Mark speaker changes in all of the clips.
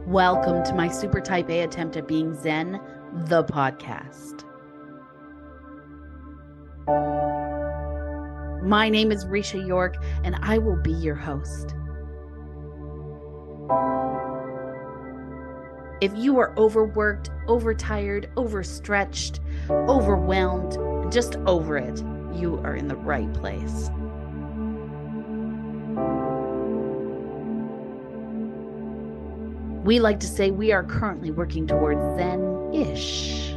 Speaker 1: Welcome to my super type A attempt at being Zen, the podcast. My name is Risha York, and I will be your host. If you are overworked, overtired, overstretched, overwhelmed, and just over it, you are in the right place. We like to say we are currently working towards Zen-ish.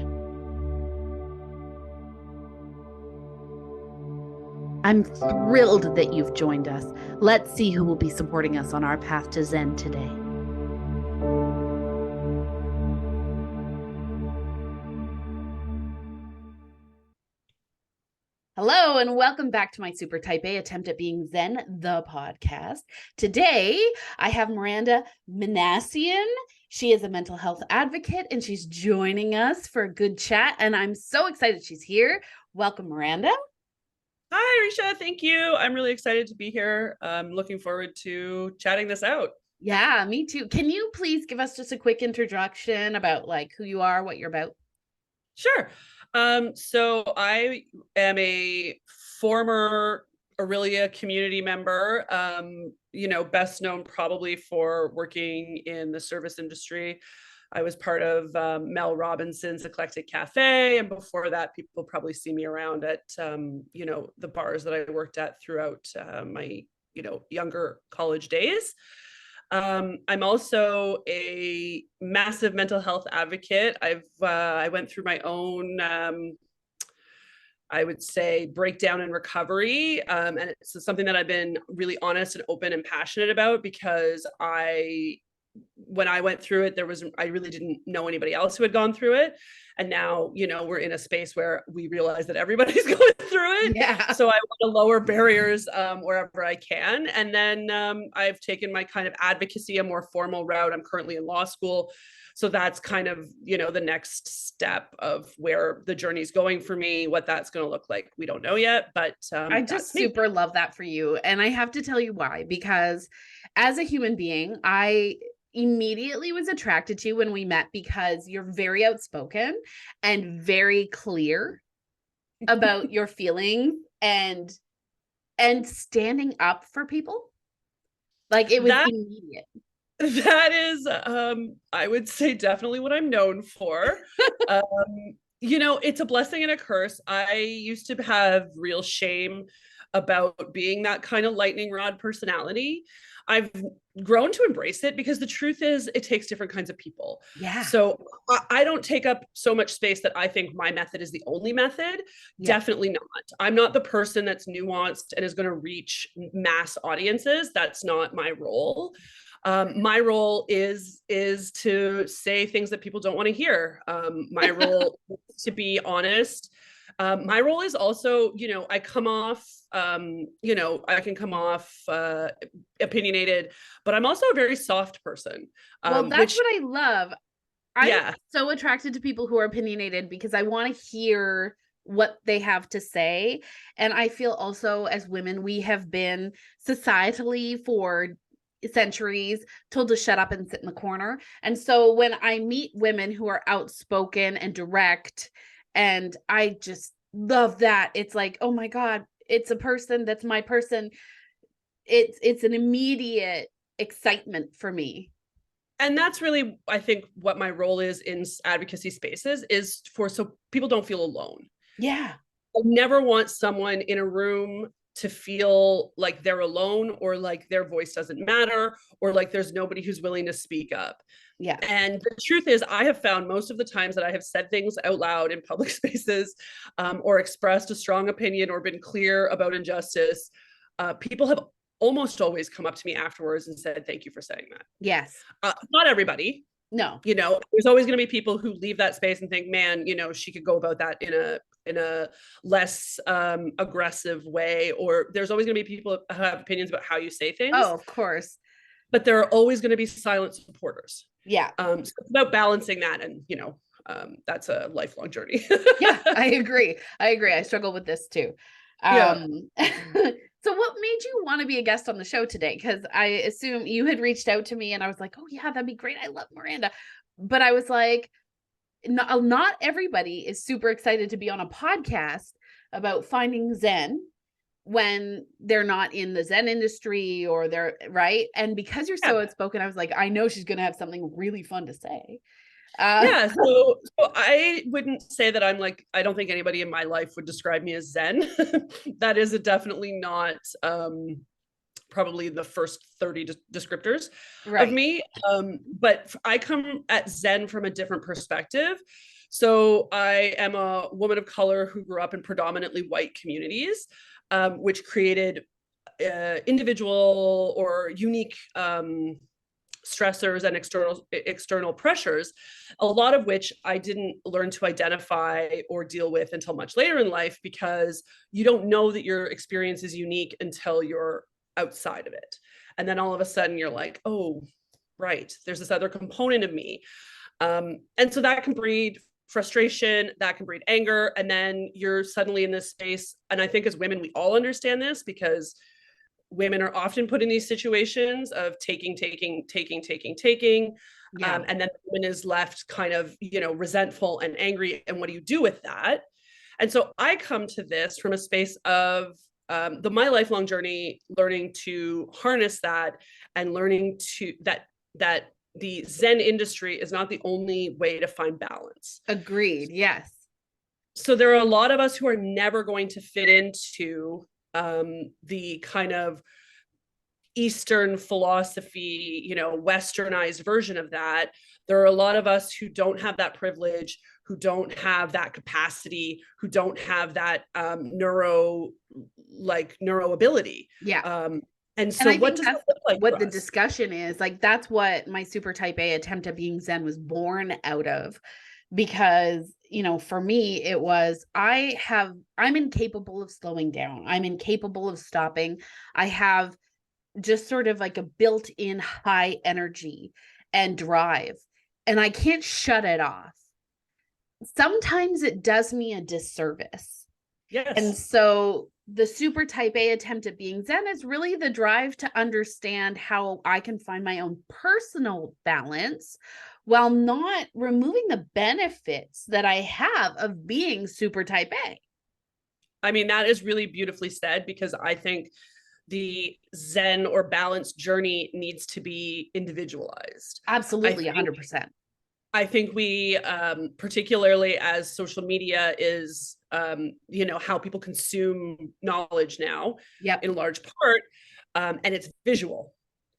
Speaker 1: I'm thrilled that you've joined us. Let's see who will be supporting us on our path to Zen today. Hello, and welcome back to my super type A attempt at being Zen, the podcast. Today, I have Miranda Minassian. She is a mental health advocate, and she's joining us for a good chat, and I'm so excited she's here. Welcome, Miranda.
Speaker 2: Hi, Risha. Thank you. I'm really excited to be here. I'm looking forward to chatting this out.
Speaker 1: Yeah, me too. Can you please give us just a quick introduction about who you are, what you're about?
Speaker 2: Sure. So I am a former Aurelia community member, best known probably for working in the service industry. I was part of Mel Robinson's Eclectic Cafe. And before that, people probably see me around at, the bars that I worked at throughout my, younger college days. I'm also a massive mental health advocate. I went through my own, I would say, breakdown and recovery. And it's something that I've been really honest and open and passionate about because when I went through it, I really didn't know anybody else who had gone through it. And now, we're in a space where we realize that everybody's going through it.
Speaker 1: Yeah.
Speaker 2: So I want to lower barriers wherever I can. And then I've taken my kind of advocacy, a more formal route. I'm currently in law school. So that's kind of, the next step of where the journey's going for me. What that's going to look like, we don't know yet, but
Speaker 1: I just super love that for you. And I have to tell you why, because as a human being, I immediately was attracted to you when we met because you're very outspoken and very clear about your feelings and standing up for people. It was immediate.
Speaker 2: That is, I would say, definitely what I'm known for. It's a blessing and a curse. I used to have real shame about being that kind of lightning rod personality. I've grown to embrace it because the truth is it takes different kinds of people.
Speaker 1: Yeah.
Speaker 2: So I don't take up so much space that I think my method is the only method. Yeah. Definitely not. I'm not the person that's nuanced and is going to reach mass audiences. That's not my role. My role is to say things that people don't want to hear. My role is to be honest. My role is also, I come off, I can come off opinionated, but I'm also a very soft person.
Speaker 1: Well, that's what I love. I'm so attracted to people who are opinionated because I want to hear what they have to say. And I feel also as women, we have been societally for centuries told to shut up and sit in the corner. And so when I meet women who are outspoken and direct, and I just love that. It's like, oh my God, it's a person that's my person. It's an immediate excitement for me.
Speaker 2: And that's really, I think, what my role is in advocacy spaces is so people don't feel alone.
Speaker 1: Yeah.
Speaker 2: I never want someone in a room to feel like they're alone or like their voice doesn't matter or like there's nobody who's willing to speak up.
Speaker 1: Yeah.
Speaker 2: And the truth is, I have found most of the times that I have said things out loud in public spaces or expressed a strong opinion or been clear about injustice, people have almost always come up to me afterwards and said, thank you for saying that.
Speaker 1: Yes.
Speaker 2: Not everybody.
Speaker 1: No.
Speaker 2: There's always going to be people who leave that space and think, man, she could go about that in a less aggressive way, or there's always going to be people who have opinions about how you say things.
Speaker 1: Oh, of course.
Speaker 2: But there are always going to be silent supporters.
Speaker 1: Yeah.
Speaker 2: So it's about balancing that, and that's a lifelong journey.
Speaker 1: Yeah, I agree. I struggle with this too. So what made you want to be a guest on the show today? Because I assume you had reached out to me and I was like, oh yeah, that'd be great. I love Miranda. But I was like, not everybody is super excited to be on a podcast about finding Zen when they're not in the Zen industry or they're right. And because you're so outspoken, I was like, I know she's going to have something really fun to say.
Speaker 2: Yeah, so I wouldn't say that I'm like, I don't think anybody in my life would describe me as Zen. That is definitely not probably the first 30 descriptors of me. But I come at Zen from a different perspective. So I am a woman of color who grew up in predominantly white communities, which created individual or unique stressors and external pressures, a lot of which I didn't learn to identify or deal with until much later in life, because you don't know that your experience is unique until you're outside of it. And then all of a sudden you're like, oh, right, there's this other component of me. And so that can breed frustration, that can breed anger, and then you're suddenly in this space. And I think as women, we all understand this, because women are often put in these situations of taking. And then the woman is left kind of, resentful and angry. And what do you do with that? And so I come to this from a space of my lifelong journey, learning to harness that and learning to that the Zen industry is not the only way to find balance.
Speaker 1: Agreed. Yes.
Speaker 2: So there are a lot of us who are never going to fit into the kind of Eastern philosophy, westernized version of that. There are a lot of us who don't have that privilege, who don't have that capacity, who don't have that neuro ability. And so what does that look like?
Speaker 1: What the discussion is like, that's what my super type A attempt at being Zen was born out of. Because, for me, it was, I'm incapable of slowing down. I'm incapable of stopping. I have just sort of like a built-in high energy and drive, and I can't shut it off. Sometimes it does me a disservice.
Speaker 2: Yes.
Speaker 1: And so the super type A attempt at being Zen is really the drive to understand how I can find my own personal balance while not removing the benefits that I have of being super type A.
Speaker 2: I mean, that is really beautifully said, because I think the Zen or balance journey needs to be individualized.
Speaker 1: Absolutely, 100%.
Speaker 2: I think we, particularly as social media is, how people consume knowledge now, in large part, and it's visual.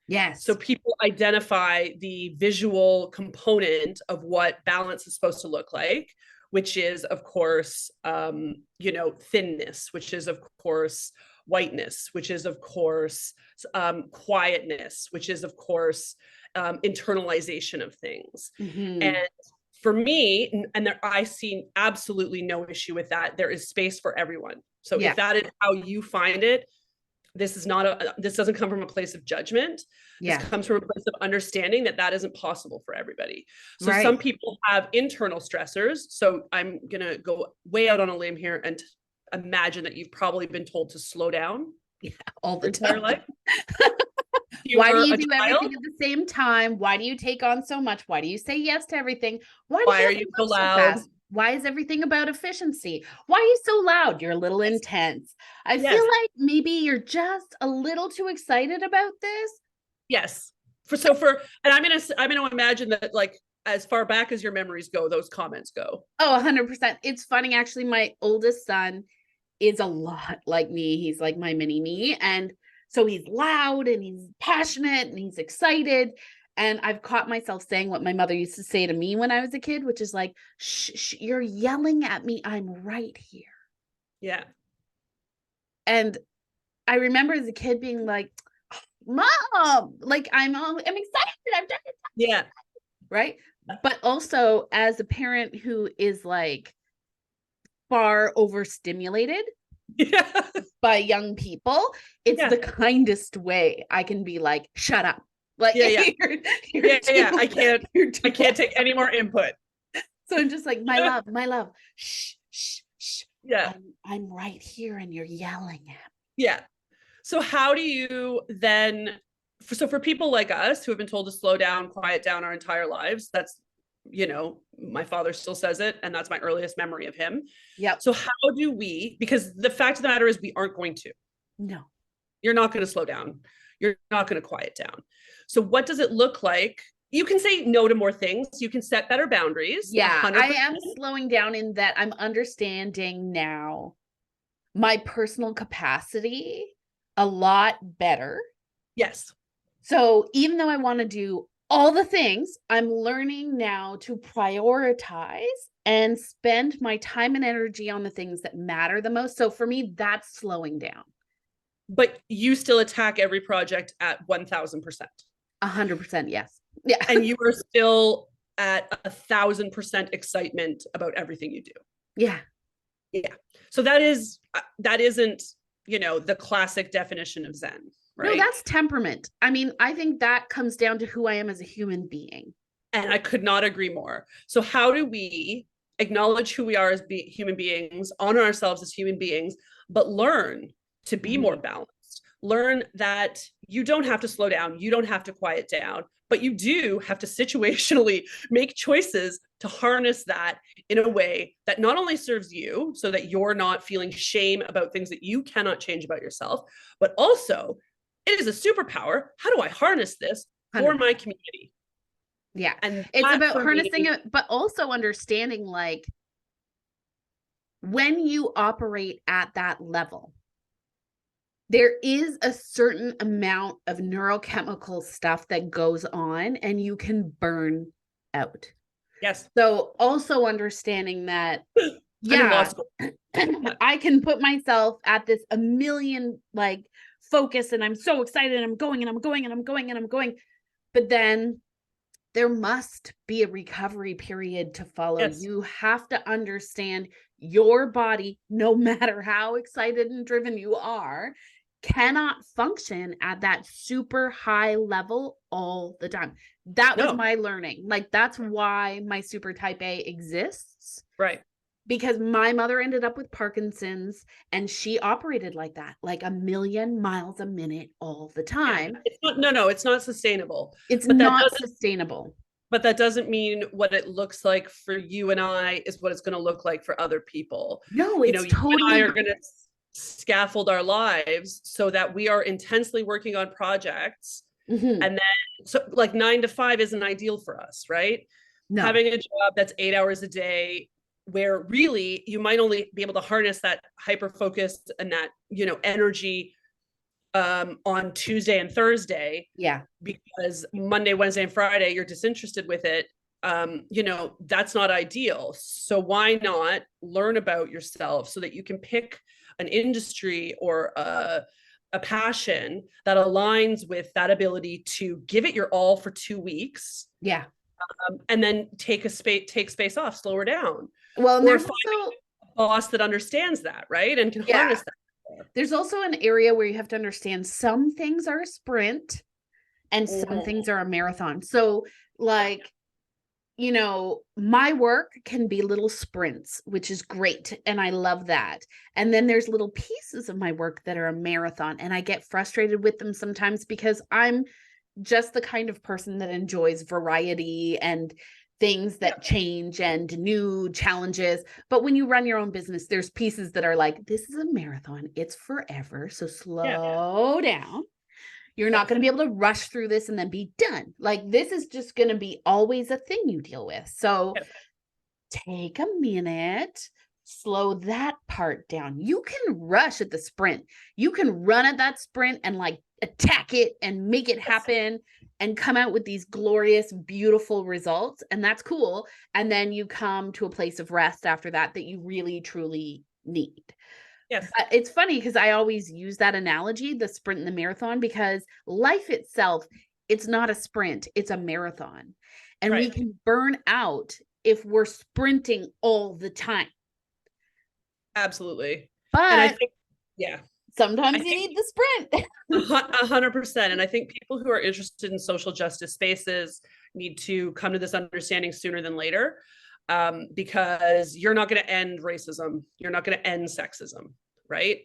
Speaker 1: Yes.
Speaker 2: So people identify the visual component of what balance is supposed to look like, which is, of course, thinness, which is, of course, whiteness, which is, of course, quietness, which is, of course, internalization of things. And for me, I see absolutely no issue with that. There is space for everyone. So if that is how you find it, this doesn't come from a place of judgment. This comes from a place of understanding that isn't possible for everybody. So some people have internal stressors. So I'm going to go way out on a limb here and imagine that you've probably been told to slow down
Speaker 1: all the time.
Speaker 2: Life.
Speaker 1: Why do you do everything at the same time? Why do you take on so much? Why do you say yes to everything? Why
Speaker 2: are you so loud?
Speaker 1: Why is everything about efficiency? Why are you so loud? You're a little intense. I feel like maybe you're just a little too excited about this.
Speaker 2: Yes. And I'm gonna imagine that, like, as far back as your memories go, those comments go.
Speaker 1: Oh, 100%. It's funny, actually. My oldest son is a lot like me. He's like my mini me. And so he's loud and he's passionate and he's excited. And I've caught myself saying what my mother used to say to me when I was a kid, which is like, shh, you're yelling at me. I'm right here.
Speaker 2: Yeah.
Speaker 1: And I remember as a kid being like, Mom, like I'm excited. I'm done.
Speaker 2: Yeah.
Speaker 1: Right. But also as a parent who is like far overstimulated by young people, it's the kindest way I can be like, shut up. Like, you're
Speaker 2: I can't take any more input.
Speaker 1: So I'm just like, my love, shh.
Speaker 2: Yeah.
Speaker 1: I'm right here and you're yelling at me.
Speaker 2: Yeah. So how do you then, so for people like us who have been told to slow down, quiet down our entire lives, that's, you know, my father still says it, and that's my earliest memory of him.
Speaker 1: Yep.
Speaker 2: So how do we, because the fact of the matter is we aren't going to.
Speaker 1: No.
Speaker 2: You're not going to slow down. You're not going to quiet down. So what does it look like? You can say no to more things. You can set better boundaries.
Speaker 1: Yeah,
Speaker 2: 100%.
Speaker 1: I am slowing down in that I'm understanding now my personal capacity a lot better.
Speaker 2: Yes.
Speaker 1: So even though I want to do all the things, I'm learning now to prioritize and spend my time and energy on the things that matter the most. So for me, that's slowing down.
Speaker 2: But you still attack every project at 1000%.
Speaker 1: 100%, yes. Yeah.
Speaker 2: And you are still at 1000% excitement about everything you do.
Speaker 1: Yeah.
Speaker 2: Yeah. So that isn't, you know, the classic definition of Zen, right?
Speaker 1: No, that's temperament. I mean, I think that comes down to who I am as a human being.
Speaker 2: And I could not agree more. So how do we acknowledge who we are as human beings, honor ourselves as human beings, but learn to be more balanced? Learn that you don't have to slow down, you don't have to quiet down, but you do have to situationally make choices to harness that in a way that not only serves you so that you're not feeling shame about things that you cannot change about yourself, but also it is a superpower. How do I harness this for
Speaker 1: 100%.
Speaker 2: my community?
Speaker 1: Yeah.
Speaker 2: And
Speaker 1: it's about harnessing it, but also understanding like when you operate at that level, there is a certain amount of neurochemical stuff that goes on and you can burn out.
Speaker 2: Yes.
Speaker 1: So also understanding that,
Speaker 2: yeah,
Speaker 1: I can put myself at this a million like focus and I'm so excited and I'm going and I'm going and I'm going and I'm going. But then there must be a recovery period to follow.
Speaker 2: yes.
Speaker 1: You have to understand your body, no matter how excited and driven you are, cannot function at that super high level all the time. That was my learning. Like, that's why my super type A exists.
Speaker 2: Right.
Speaker 1: Because my mother ended up with Parkinson's and she operated like that, like a million miles a minute all the time.
Speaker 2: Yeah. It's not sustainable.
Speaker 1: It's not sustainable.
Speaker 2: But that doesn't mean what it looks like for you and I is what it's going to look like for other people.
Speaker 1: No, it's totally.
Speaker 2: You and I are going to scaffold our lives so that we are intensely working on projects. And then, so like 9 to 5 isn't ideal for us, right? No. Having a job that's 8 hours a day, where really you might only be able to harness that hyper focus and that, you know, energy on Tuesday and Thursday.
Speaker 1: Yeah.
Speaker 2: Because Monday, Wednesday, and Friday, you're disinterested with it. You know, that's not ideal. So why not learn about yourself so that you can pick an industry or a passion that aligns with that ability to give it your all for 2 weeks.
Speaker 1: Yeah.
Speaker 2: And then take space off, slow her down.
Speaker 1: Well, and there's
Speaker 2: also a boss that understands that, right? And can harness that.
Speaker 1: There's also an area where you have to understand some things are a sprint and some things are a marathon. So like, you know, my work can be little sprints, which is great. And I love that. And then there's little pieces of my work that are a marathon. And I get frustrated with them sometimes because I'm just the kind of person that enjoys variety and things that change and new challenges. But when you run your own business, there's pieces that are like, this is a marathon. It's forever. So slow down. You're not going to be able to rush through this and then be done. Like, this is just going to be always a thing you deal with. So take a minute, slow that part down. You can rush at the sprint. You can run at that sprint and like attack it and make it happen and come out with these glorious, beautiful results. And that's cool. And then you come to a place of rest after that you really, truly need.
Speaker 2: Yes.
Speaker 1: It's funny because I always use that analogy, the sprint and the marathon, because life itself, it's not a sprint, it's a marathon. And we can burn out if we're sprinting all the time.
Speaker 2: Absolutely.
Speaker 1: But
Speaker 2: and I think,
Speaker 1: sometimes you need the sprint.
Speaker 2: 100%. And I think people who are interested in social justice spaces need to come to this understanding sooner than later. Because you're not going to end racism. You're not going to end sexism, right?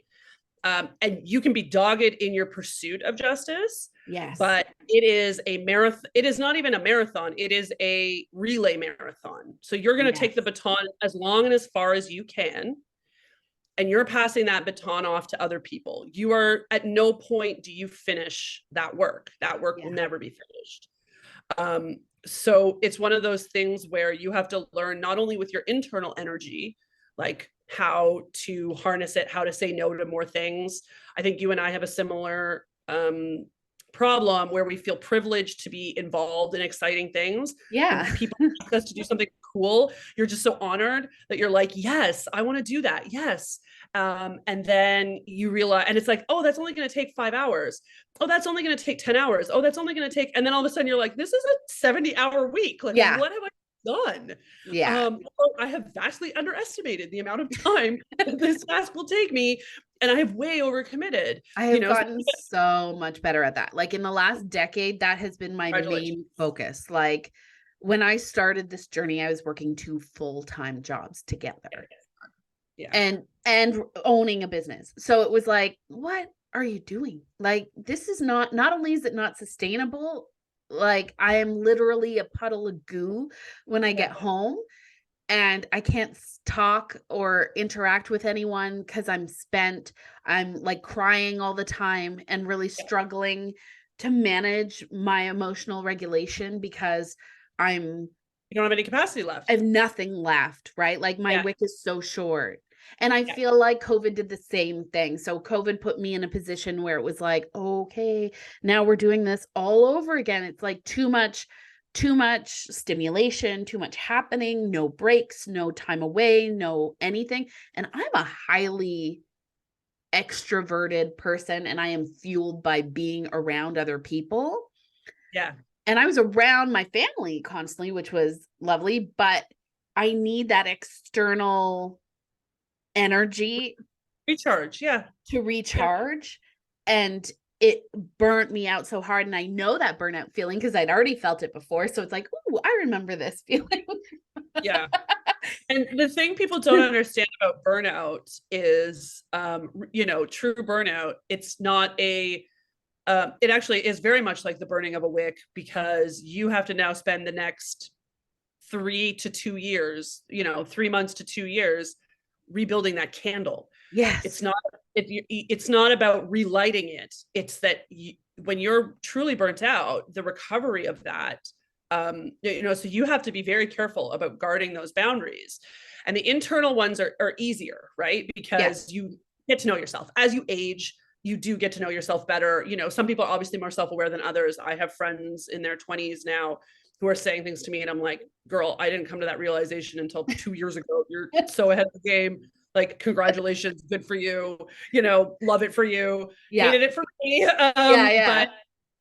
Speaker 2: And you can be dogged in your pursuit of justice.
Speaker 1: Yes.
Speaker 2: But it is a marathon. It is not even a marathon. It is a relay marathon. So you're going to take the baton as long and as far as you can. And you're passing that baton off to other people. You are, at no point do you finish that work. That work will never be finished. So it's one of those things where you have to learn not only with your internal energy, like how to harness it, how to say no to more things. I think you and I have a similar problem where we feel privileged to be involved in exciting things.
Speaker 1: Yeah.
Speaker 2: When people ask us to do something cool, you're just so honored that you're like, yes, I want to do that. Yes. And then you realize, and it's like, oh, that's only going to take 5 hours. Oh, that's only going to take 10 hours. Oh, that's only going to take, and then all of a sudden you're like, this is a 70-hour week. Like, what have I done?
Speaker 1: Yeah.
Speaker 2: I have vastly underestimated the amount of time that this task will take me. And I have way overcommitted.
Speaker 1: I have gotten so much better at that. Like in the last decade, that has been my main focus. Like when I started this journey, I was working 2 full-time jobs together. Yeah. And owning a business. So it was like, what are you doing? Like, this is not only is it not sustainable, like I am literally a puddle of goo when I get home, and I can't talk or interact with anyone because I'm spent. I'm like crying all the time and really struggling to manage my emotional regulation because you
Speaker 2: don't have any capacity left.
Speaker 1: I have nothing left, right? Like my wick is so short. And I feel like COVID did the same thing. So COVID put me in a position where it was like, okay, now we're doing this all over again. It's like too much stimulation, too much happening, no breaks, no time away, no anything. And I'm a highly extroverted person, and I am fueled by being around other people.
Speaker 2: Yeah.
Speaker 1: And I was around my family constantly, which was lovely, but I need that external energy to recharge. And it burnt me out so hard, and I know that burnout feeling because I'd already felt it before. So it's like, oh, I remember this feeling.
Speaker 2: Yeah. And the thing people don't understand about burnout is true burnout, it's not it actually is very much like the burning of a wick, because you have to now spend the next 3 to 2 years, 3 months to 2 years rebuilding that candle.
Speaker 1: Yes.
Speaker 2: It's not about relighting it. It's that when you're truly burnt out, the recovery of that, so you have to be very careful about guarding those boundaries. And the internal ones are easier, right? Because you get to know yourself. As you age, you do get to know yourself better. Some people are obviously more self-aware than others. I have friends in their 20s now who are saying things to me, and I'm like, girl, I didn't come to that realization until 2 years ago. You're so ahead of the game. Like, congratulations, good for you. Love it for you. Hated it for me.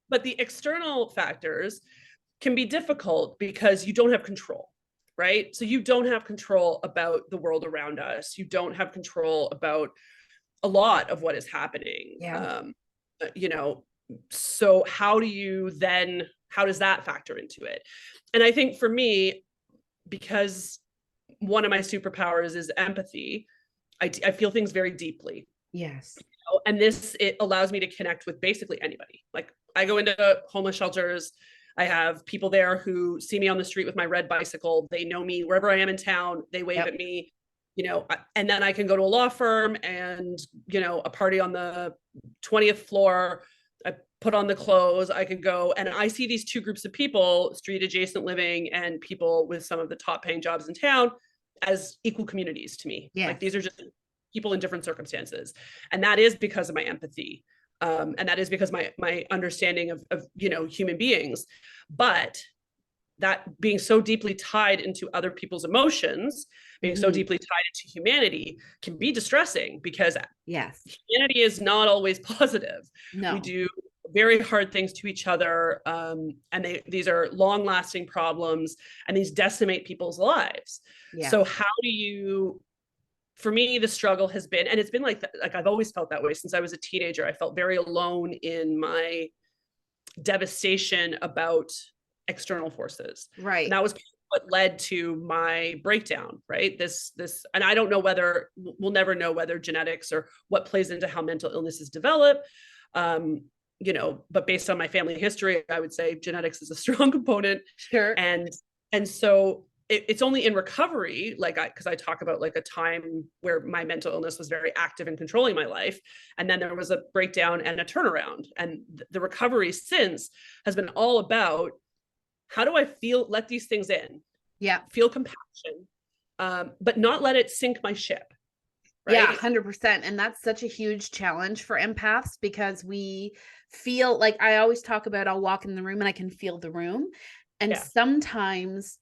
Speaker 2: But the external factors can be difficult because you don't have control, right? So you don't have control about the world around us. You don't have control about a lot of what is happening. So how does that factor into it? And I think for me, because one of my superpowers is empathy, I feel things very deeply.
Speaker 1: Yes.
Speaker 2: And it allows me to connect with basically anybody. Like, I go into homeless shelters. I have people there who see me on the street with my red bicycle. They know me wherever I am in town. They wave at me, and then I can go to a law firm and, a party on the 20th floor. I put on the clothes. I can go, and I see these 2 groups of people, street adjacent living and people with some of the top paying jobs in town, as equal communities to me. Like, these are just people in different circumstances. And that is because of my empathy. And that is because my understanding of human beings. But that being so deeply tied into other people's emotions, being so deeply tied into humanity, can be distressing, because humanity is not always positive. We do very hard things to each other, and these are long-lasting problems, and these decimate people's lives. So how do you, for me, the struggle has been, and it's been like I've always felt that way since I was a teenager. I felt very alone in my devastation about external forces.
Speaker 1: Right.
Speaker 2: And that was what led to my breakdown, right? And I don't know whether we'll never know whether genetics or what plays into how mental illnesses develop. But based on my family history, I would say genetics is a strong component.
Speaker 1: Sure.
Speaker 2: And so it's only in recovery, because I talk about like a time where my mental illness was very active in controlling my life. And then there was a breakdown and a turnaround. And the recovery since has been all about, how do I let these things in?
Speaker 1: Yeah.
Speaker 2: Feel compassion, but not let it sink my ship. Right?
Speaker 1: Yeah, 100%. And that's such a huge challenge for empaths, because we feel like, I always talk about, I'll walk in the room and I can feel the room. And sometimes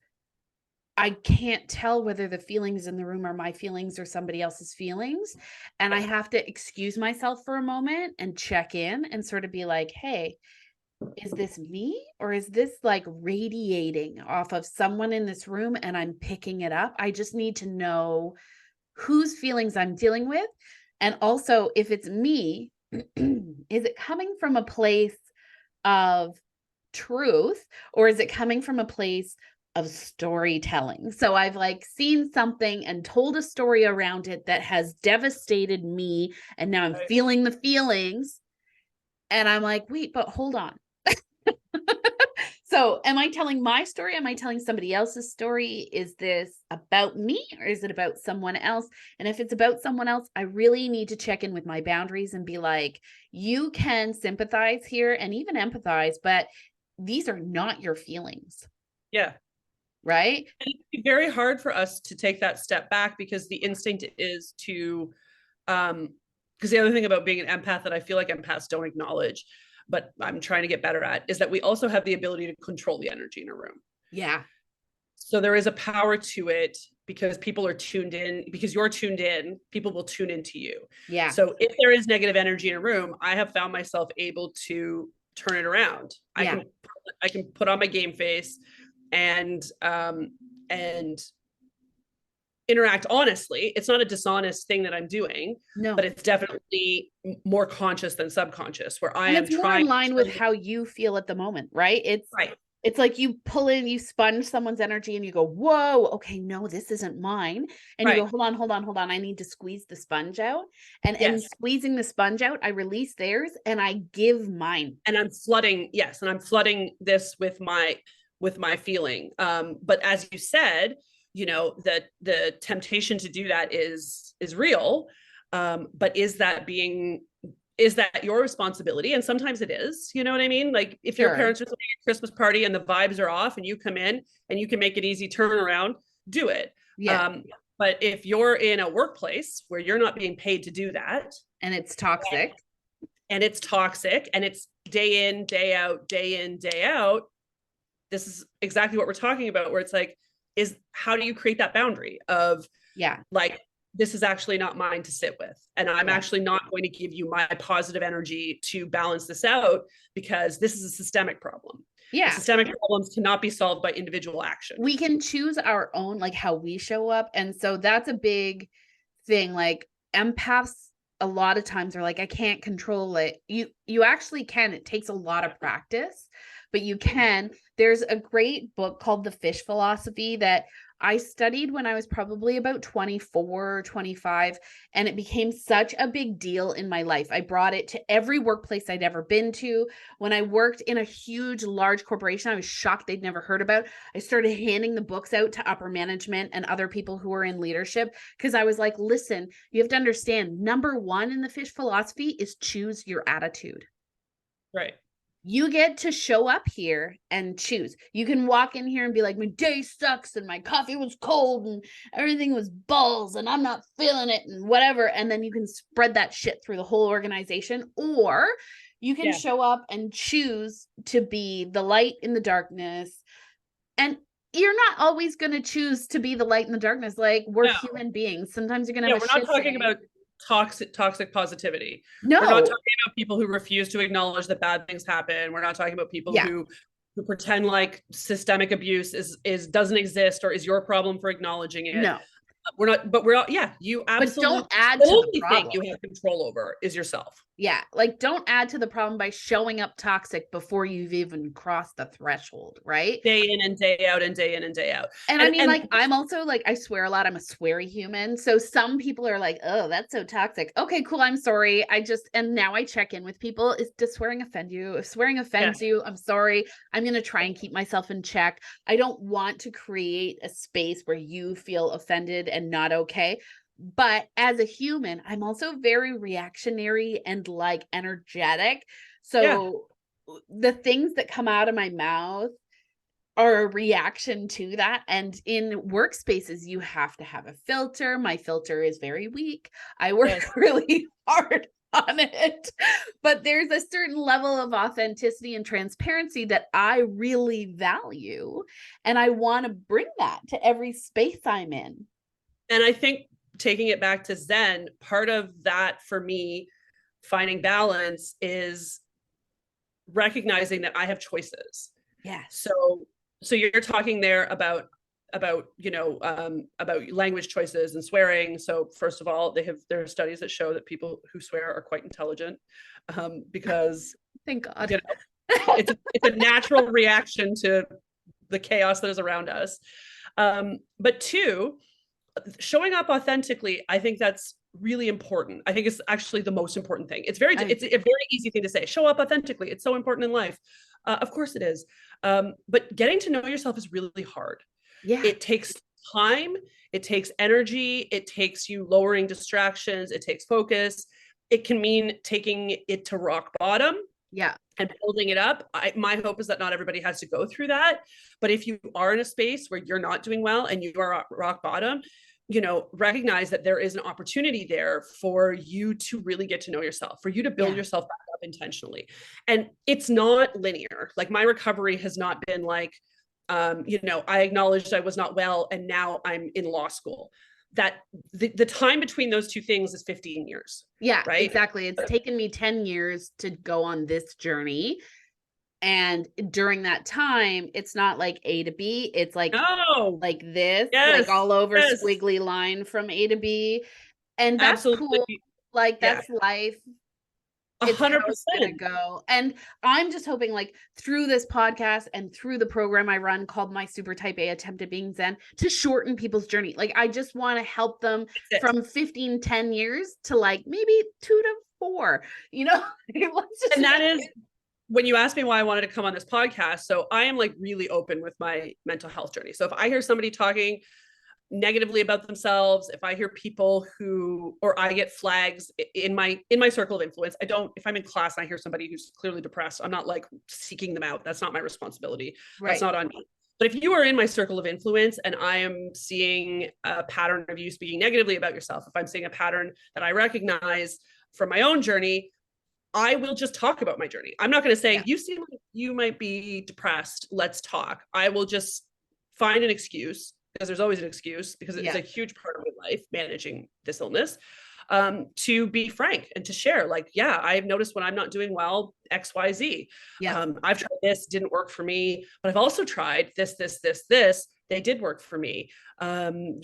Speaker 1: I can't tell whether the feelings in the room are my feelings or somebody else's feelings. And I have to excuse myself for a moment and check in and sort of be like, hey, is this me, or is this like radiating off of someone in this room and I'm picking it up? I just need to know whose feelings I'm dealing with. And also, if it's me, is it coming from a place of truth, or is it coming from a place of storytelling? So I've like seen something and told a story around it that has devastated me, and now I'm feeling the feelings, and I'm like, wait, but hold on. So am I telling my story? Am I telling somebody else's story? Is this about me, or is it about someone else? And if it's about someone else, I really need to check in with my boundaries and be like, you can sympathize here and even empathize, but these are not your feelings.
Speaker 2: Yeah.
Speaker 1: Right.
Speaker 2: And it's very hard for us to take that step back, because the instinct is to, because the other thing about being an empath that I feel like empaths don't acknowledge, but I'm trying to get better at, is that we also have the ability to control the energy in a room.
Speaker 1: Yeah.
Speaker 2: So there is a power to it, because people are tuned in, because you're tuned in, people will tune into you.
Speaker 1: Yeah.
Speaker 2: So if there is negative energy in a room, I have found myself able to turn it around.
Speaker 1: Yeah.
Speaker 2: I can put on my game face and interact honestly. It's not a dishonest thing that I'm doing, but it's definitely more conscious than subconscious, where I am
Speaker 1: more in line with how you feel at the moment, right? It's like you pull in, you sponge someone's energy and you go, whoa, okay, no, this isn't mine. And you go, hold on. I need to squeeze the sponge out. And in squeezing the sponge out, I release theirs and I give mine.
Speaker 2: And I'm flooding this with my feeling. But as you said, the temptation to do that is real. But is that your responsibility? And sometimes it is, you know what I mean? Like if your parents are throwing a Christmas party and the vibes are off and you come in and you can make an easy turnaround, do it.
Speaker 1: Yeah.
Speaker 2: But if you're in a workplace where you're not being paid to do that,
Speaker 1: and it's toxic,
Speaker 2: and it's day in, day out, this is exactly what we're talking about, where it's like, how do you create that boundary of, like, this is actually not mine to sit with, and I'm actually not going to give you my positive energy to balance this out, because this is a systemic problem. The systemic problems cannot be solved by individual action.
Speaker 1: We can choose our own, like how we show up. And so that's a big thing. Like empaths a lot of times are like, I can't control it. You actually can. It takes a lot of practice, but you can. There's a great book called The Fish Philosophy that I studied when I was probably about 24 or 25, and it became such a big deal in my life. I brought it to every workplace I'd ever been to. When I worked in a huge, large corporation, I was shocked they'd never heard about. I started handing the books out to upper management and other people who were in leadership, because I was like, listen, you have to understand, number one in the fish philosophy is choose your attitude.
Speaker 2: Right.
Speaker 1: You get to show up here and choose. You can walk in here and be like, my day sucks and my coffee was cold and everything was balls and I'm not feeling it and whatever. And then you can spread that shit through the whole organization. Or you can show up and choose to be the light in the darkness. And you're not always going to choose to be the light in the darkness. Like, we're human beings. Sometimes you're going to have a shit day.
Speaker 2: We're not talking about toxic positivity.
Speaker 1: No,
Speaker 2: we're not talking about people who refuse to acknowledge that bad things happen. We're not talking about people who pretend like systemic abuse is doesn't exist or is your problem for acknowledging it.
Speaker 1: No,
Speaker 2: we're not, yeah, you
Speaker 1: But don't
Speaker 2: absolutely
Speaker 1: add to the
Speaker 2: only thing
Speaker 1: problem.
Speaker 2: you have control over is yourself.
Speaker 1: Yeah, like don't add to the problem by showing up toxic before you've even crossed the threshold, right?
Speaker 2: Day in and day out and day in and day out.
Speaker 1: And I mean, like, I'm also like, I swear a lot. I'm a sweary human. So some people are like, oh, that's so toxic. Okay, cool. I'm sorry. And now I check in with people. Does swearing offend you? If swearing offends you, I'm sorry. I'm going to try and keep myself in check. I don't want to create a space where you feel offended and not okay. But as a human, I'm also very reactionary and like energetic. So the things that come out of my mouth are a reaction to that. And in workspaces, you have to have a filter. My filter is very weak. I work really hard on it. But there's a certain level of authenticity and transparency that I really value. And I want to bring that to every space I'm in.
Speaker 2: And I think taking it back to Zen, part of that for me, finding balance is recognizing that I have choices.
Speaker 1: Yeah.
Speaker 2: So you're talking there about about language choices and swearing. So first of all, there are studies that show that people who swear are quite intelligent, because
Speaker 1: thank God,
Speaker 2: it's a natural reaction to the chaos that is around us. But two, showing up authentically, I think that's really important. I think it's actually the most important thing. It's a very easy thing to say. Show up authentically. It's so important in life. Of course it is. But getting to know yourself is really hard.
Speaker 1: Yeah.
Speaker 2: It takes time. It takes energy. It takes you lowering distractions. It takes focus. It can mean taking it to rock bottom.
Speaker 1: Yeah.
Speaker 2: And building it up. My hope is that not everybody has to go through that. But if you are in a space where you're not doing well and you are at rock bottom, recognize that there is an opportunity there for you to really get to know yourself, for you to build yourself back up intentionally. And it's not linear. Like my recovery has not been like, I acknowledged I was not well and now I'm in law school. That the time between those two things is 15 years.
Speaker 1: Yeah,
Speaker 2: right?
Speaker 1: Exactly. It's taken me 10 years to go on this journey. And during that time, it's not like A to B. It's like, like this, like all over squiggly line from A to B. And that's cool. Like that's life.
Speaker 2: 100%.
Speaker 1: It's gonna go. And I'm just hoping like through this podcast and through the program I run called My Super Type A Attempt at Being Zen to shorten people's journey. Like I just want to help them from 10 years to like maybe 2 to 4,
Speaker 2: and that is when you asked me why I wanted to come on this podcast. So I am like really open with my mental health journey. So if I hear somebody talking negatively about themselves, if I hear people or I get flags in my circle of influence, if I'm in class and I hear somebody who's clearly depressed, I'm not like seeking them out. That's not my responsibility. That's not on me. But if you are in my circle of influence and I am seeing a pattern of you speaking negatively about yourself, if I'm seeing a pattern that I recognize from my own journey, I will just talk about my journey. I'm not going to say, you seem like you might be depressed. Let's talk. I will just find an excuse, because there's always an excuse, because it's a huge part of my life, managing this illness, to be frank and to share like, I've noticed when I'm not doing well, X, Y, Z. I've tried this, didn't work for me, but I've also tried this, they did work for me. And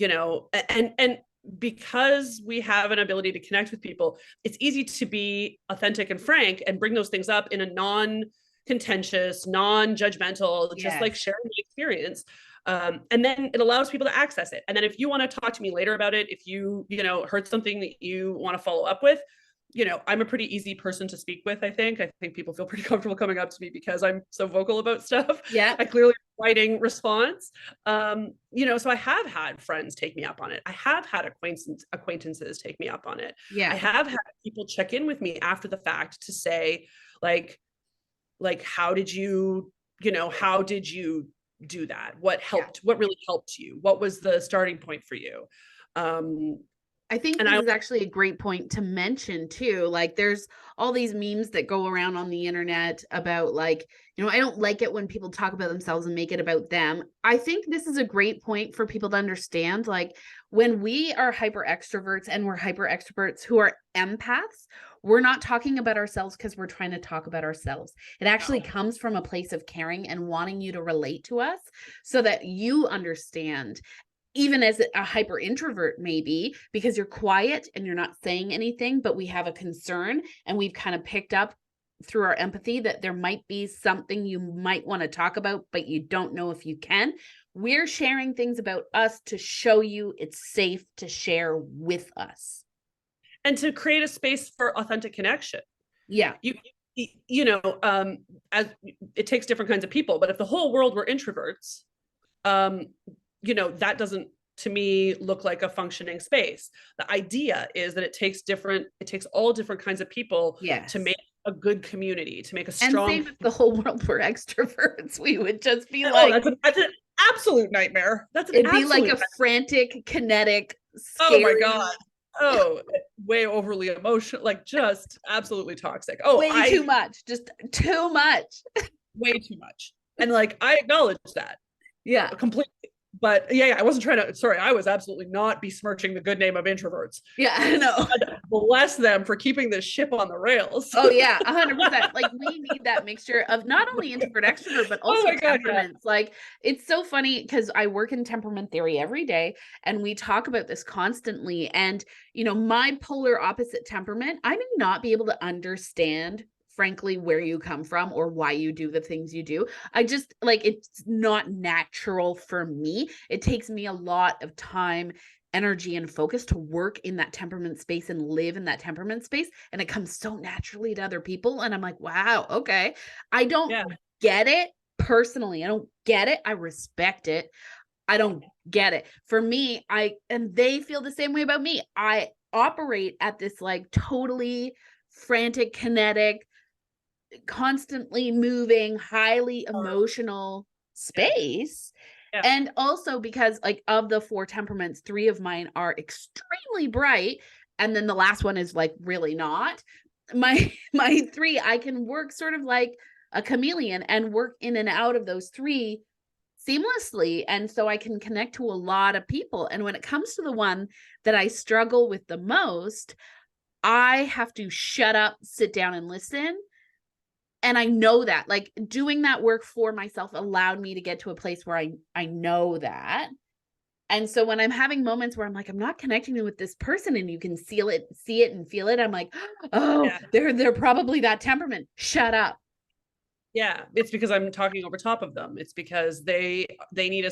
Speaker 2: because we have an ability to connect with people, it's easy to be authentic and frank and bring those things up in a non-contentious, non-judgmental, just like sharing the experience. And then it allows people to access it. And then if you want to talk to me later about it, if you heard something that you want to follow up with, I'm a pretty easy person to speak with. I think people feel pretty comfortable coming up to me because I'm so vocal about stuff. I clearly writing response. So I have had friends take me up on it. I have had acquaintances take me up on it. I have had people check in with me after the fact to say like, how did you do that? What helped? What really helped you? What was the starting point for you?
Speaker 1: I think this is actually a great point to mention too. Like there's all these memes that go around on the internet about like, I don't like it when people talk about themselves and make it about them. I think this is a great point for people to understand. Like when we are hyper extroverts and we're hyper extroverts who are empaths, we're not talking about ourselves because we're trying to talk about ourselves. It actually comes from a place of caring and wanting you to relate to us so that you understand. even as a hyper introvert, maybe because you're quiet and you're not saying anything, but we have a concern and we've kind of picked up through our empathy that there might be something you might want to talk about, but you don't know if you can. We're sharing things about us to show you it's safe to share with us.
Speaker 2: And to create a space for authentic connection.
Speaker 1: Yeah.
Speaker 2: As it takes different kinds of people, but if the whole world were introverts, that doesn't, to me, look like a functioning space. The idea is that it takes all different kinds of people to make a good community, to make a strong.
Speaker 1: And same if the whole world were extroverts, we would just be like,
Speaker 2: that's an absolute nightmare.
Speaker 1: It'd be like a frantic, kinetic, scary.
Speaker 2: Oh my God. Oh, way overly emotional, like just absolutely toxic. Oh,
Speaker 1: way too much, just too much.
Speaker 2: Way too much. And like, I acknowledge that.
Speaker 1: Yeah.
Speaker 2: Completely. But yeah, I wasn't trying to, sorry, I was absolutely not besmirching the good name of introverts.
Speaker 1: Yeah, I know.
Speaker 2: God bless them for keeping this ship on the rails.
Speaker 1: Oh yeah, 100%. Like we need that mixture of not only introvert, extrovert, but also temperaments. Yeah. Like it's so funny because I work in temperament theory every day and we talk about this constantly. And, my polar opposite temperament, I may not be able to understand frankly where you come from or why you do the things you do. I just like, it's not natural for me. It takes me a lot of time, energy, and focus to work in that temperament space and live in that temperament space. And it comes so naturally to other people. And I'm like, wow, okay. I don't get it personally. I don't get it. I respect it. I don't get it. For me, and they feel the same way about me. I operate at this like totally frantic, kinetic, constantly moving, highly emotional space. Yeah. And also because like of the 4 temperaments, 3 of mine are extremely bright. And then the last one is like really not. My 3, I can work sort of like a chameleon and work in and out of those 3 seamlessly. And so I can connect to a lot of people. And when it comes to the one that I struggle with the most, I have to shut up, sit down and listen. And I know that like doing that work for myself allowed me to get to a place where I know that. And so when I'm having moments where I'm like, I'm not connecting with this person and you can see it and feel it, I'm like, oh, they're probably that temperament. Shut up.
Speaker 2: Yeah. It's because I'm talking over top of them. It's because they need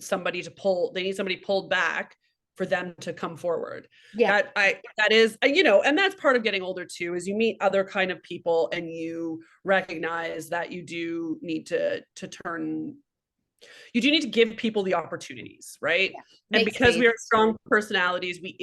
Speaker 2: somebody pulled back for them to come forward. Yeah. That is, and that's part of getting older too, is you meet other kind of people and you recognize that you do need to give people the opportunities, right? Yeah. And because space. We are strong personalities, we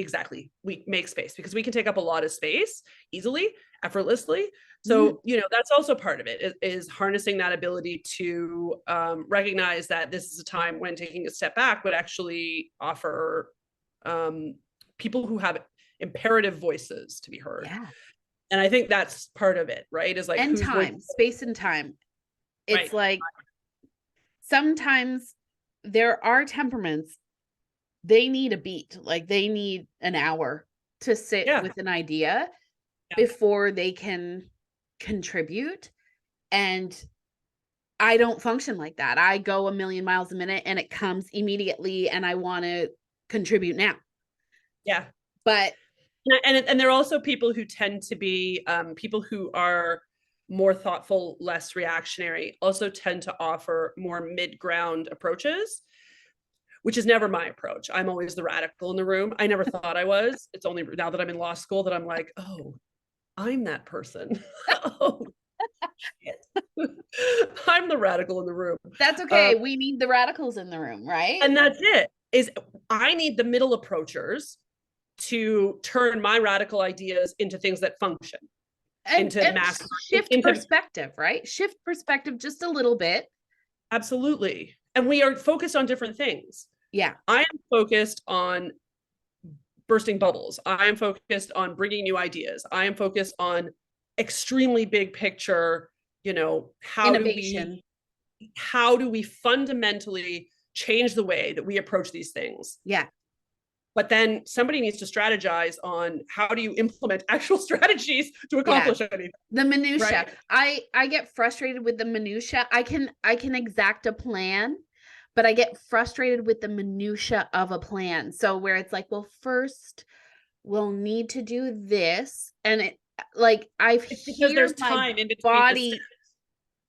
Speaker 2: make space because we can take up a lot of space easily, effortlessly. So, that's also part of it is harnessing that ability to recognize that this is a time when taking a step back would actually offer people who have imperative voices to be heard. Yeah. And I think that's part of it, right? Is like
Speaker 1: and time, space and time. It's right. Like sometimes there are temperaments, they need a beat, like they need an hour to sit with an idea before they can contribute. And I don't function like that. I go a million miles a minute and it comes immediately and I want to contribute now.
Speaker 2: Yeah.
Speaker 1: But
Speaker 2: and there are also people who tend to be people who are more thoughtful, less reactionary, also tend to offer more mid-ground approaches, which is never my approach. I'm always the radical in the room. I never thought I was. It's only now that I'm in law school that I'm like, oh, I'm that person. Oh, shit. I'm the radical in the room.
Speaker 1: That's okay. We need the radicals in the room, right?
Speaker 2: And that's it. Is I need the middle approachers to turn my radical ideas into things that function.
Speaker 1: And shift perspective, right? Shift perspective just a little bit.
Speaker 2: Absolutely. And we are focused on different things.
Speaker 1: Yeah.
Speaker 2: I am focused on bursting bubbles. I am focused on bringing new ideas. I am focused on extremely big picture, how do we fundamentally change the way that we approach these things?
Speaker 1: Yeah.
Speaker 2: But then somebody needs to strategize on how do you implement actual strategies to accomplish anything.
Speaker 1: The minutia. Right? I get frustrated with the minutia. I can exact a plan, but I get frustrated with the minutia of a plan. So where it's like, well, first we'll need to do this. And it like
Speaker 2: It's because
Speaker 1: hear
Speaker 2: there's
Speaker 1: my
Speaker 2: time in between the steps.
Speaker 1: body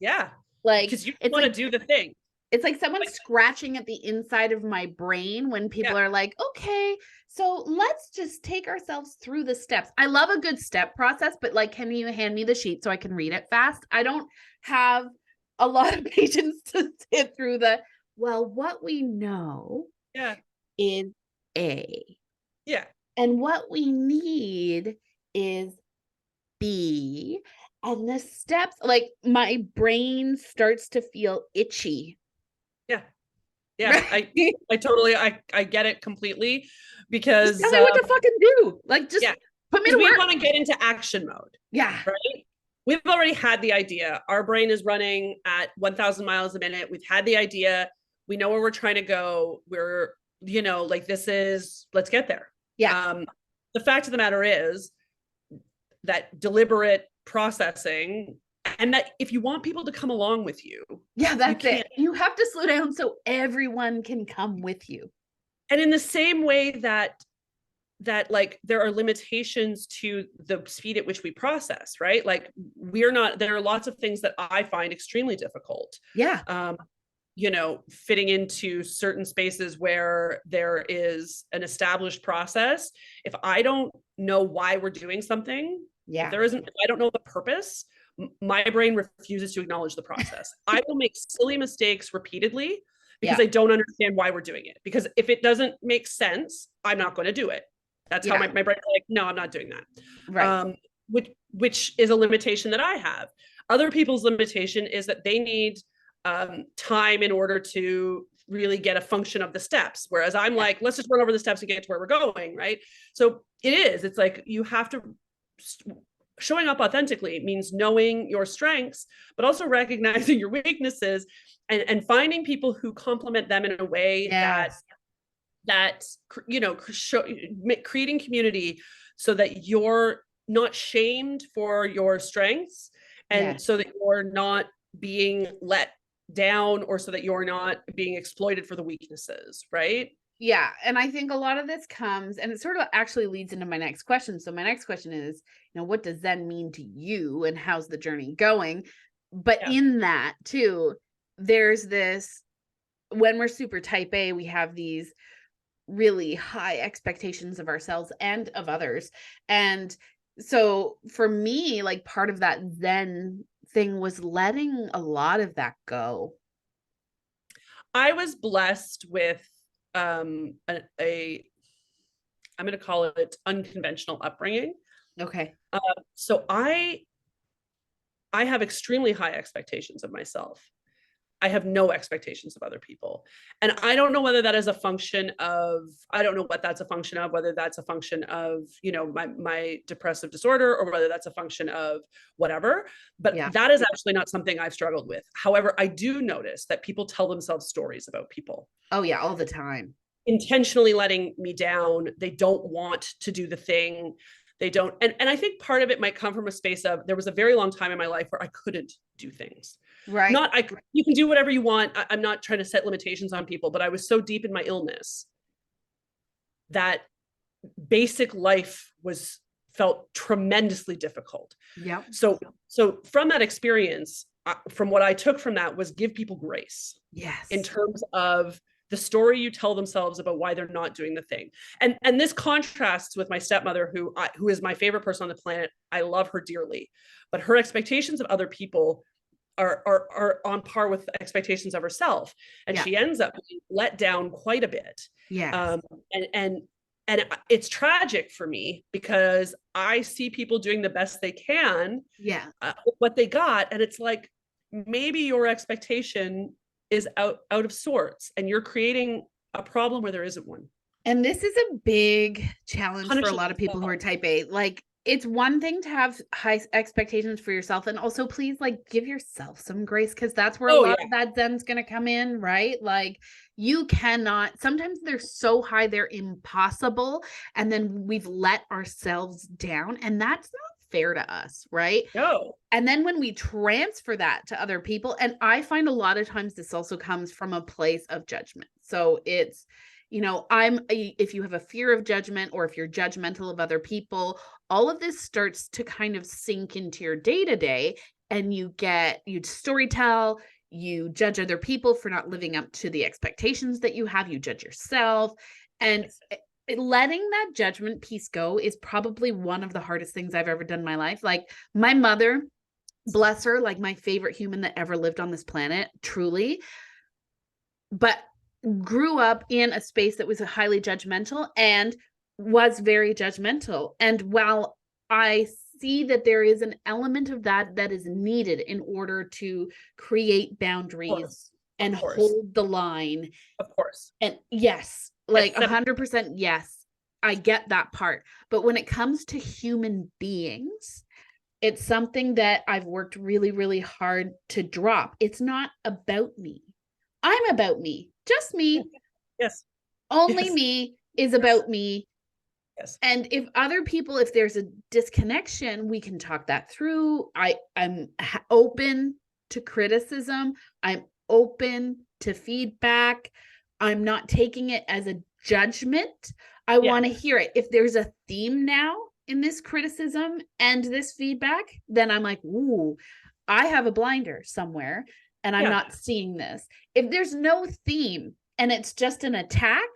Speaker 2: Yeah.
Speaker 1: like
Speaker 2: Because you
Speaker 1: it's
Speaker 2: want to
Speaker 1: like
Speaker 2: do the thing.
Speaker 1: it's like someone
Speaker 2: Like,
Speaker 1: scratching at the inside of my brain when people
Speaker 2: yeah.
Speaker 1: are like, okay, so let's just take ourselves through the steps. I love a good step process, but like, can you hand me the sheet so I can read it fast? I don't have a lot of patience to sit through well, what we know
Speaker 2: Yeah.
Speaker 1: is A.
Speaker 2: Yeah.
Speaker 1: And what we need is B. And the steps, like my brain starts to feel itchy.
Speaker 2: Yeah. Yeah. I totally, I get it completely
Speaker 1: Just
Speaker 2: because,
Speaker 1: tell me what to fucking do. Like, just
Speaker 2: yeah,
Speaker 1: put me
Speaker 2: because
Speaker 1: to
Speaker 2: we
Speaker 1: work.
Speaker 2: want to get into action mode.
Speaker 1: Yeah.
Speaker 2: Right. We've already had the idea. Our brain is running at 1,000 miles a minute. We've had the idea. We know where we're trying to go. We're, like let's get there.
Speaker 1: Yeah.
Speaker 2: The fact of the matter is that deliberate processing, and that if you want people to come along with you,
Speaker 1: yeah, that's it. You have to slow down so everyone can come with you.
Speaker 2: And in the same way that like there are limitations to the speed at which we process, right? Like there are lots of things that I find extremely difficult.
Speaker 1: Yeah.
Speaker 2: Fitting into certain spaces where there is an established process. If I don't know why we're doing something,
Speaker 1: yeah,
Speaker 2: if I don't know the purpose, my brain refuses to acknowledge the process. I will make silly mistakes repeatedly because I don't understand why we're doing it. Because if it doesn't make sense, I'm not going to do it. That's how my brain is like, no, I'm not doing that.
Speaker 1: Right.
Speaker 2: Which is a limitation that I have. Other people's limitation is that they need time in order to really get a function of the steps. Whereas I'm like, let's just run over the steps and get to where we're going, right? So it's like you have to, showing up authentically means knowing your strengths, but also recognizing your weaknesses and finding people who complement them in a way that creating community so that you're not shamed for your strengths, and so that you're not being let down, or so that you're not being exploited for the weaknesses, right?
Speaker 1: Yeah. And I think a lot of this comes, and it sort of actually leads into my next question. So my next question is, what does Zen mean to you and how's the journey going? But in that too, there's this, when we're super type A, we have these really high expectations of ourselves and of others. And so for me, like part of that Zen thing was letting a lot of that go.
Speaker 2: I was blessed with I'm going to call it unconventional upbringing.
Speaker 1: Okay.
Speaker 2: So I have extremely high expectations of myself. I have no expectations of other people. And I don't know whether that is a function of, I don't know what that's a function of, whether that's a function of, my depressive disorder, or whether that's a function of whatever. But that is actually not something I've struggled with. However, I do notice that people tell themselves stories about people.
Speaker 1: Oh yeah, all the time.
Speaker 2: Intentionally letting me down. They don't want to do the thing. They don't. And I think part of it might come from a space of, there was a very long time in my life where I couldn't do things.
Speaker 1: Right.
Speaker 2: You can do whatever you want. I'm not trying to set limitations on people, but I was so deep in my illness that basic life felt tremendously difficult.
Speaker 1: Yeah.
Speaker 2: So from that experience, from what I took from that was give people grace.
Speaker 1: Yes.
Speaker 2: In terms of the story you tell themselves about why they're not doing the thing. And this contrasts with my stepmother, who is my favorite person on the planet. I love her dearly, but her expectations of other people are on par with the expectations of herself. And she ends up being let down quite a bit.
Speaker 1: Yeah.
Speaker 2: And it's tragic for me because I see people doing the best they can with what they got. And it's like, maybe your expectation is out of sorts and you're creating a problem where there isn't one.
Speaker 1: And this is a big challenge for a lot of people who are type A. Like, it's one thing to have high expectations for yourself, and also please give yourself some grace, because that's where a lot of that Zen's going to come in, right? Like, you cannot, sometimes they're so high they're impossible, and then we've let ourselves down, and that's not fair to us, right?
Speaker 2: No.
Speaker 1: And then when we transfer that to other people, and I find a lot of times this also comes from a place of judgment. So it's, if you have a fear of judgment, or if you're judgmental of other people, all of this starts to kind of sink into your day to day, and you storytell, you judge other people for not living up to the expectations that you have, you judge yourself. And letting that judgment piece go is probably one of the hardest things I've ever done in my life. Like my mother, bless her, like my favorite human that ever lived on this planet, truly, but grew up in a space that was highly judgmental and was very judgmental. And while I see that there is an element of that is needed in order to create boundaries and hold the line.
Speaker 2: Of course.
Speaker 1: And yes, like 100% yes, I get that part. But when it comes to human beings, it's something that I've worked really, really hard to drop. It's not about me. I'm about me. Just me.
Speaker 2: Yes.
Speaker 1: Only me is about me.
Speaker 2: Yes.
Speaker 1: And if other people, if there's a disconnection, we can talk that through. I'm open to criticism. I'm open to feedback. I'm not taking it as a judgment. I want to hear it. If there's a theme now in this criticism and this feedback, then I'm like, ooh, I have a blinder somewhere and I'm not seeing this. If there's no theme and it's just an attack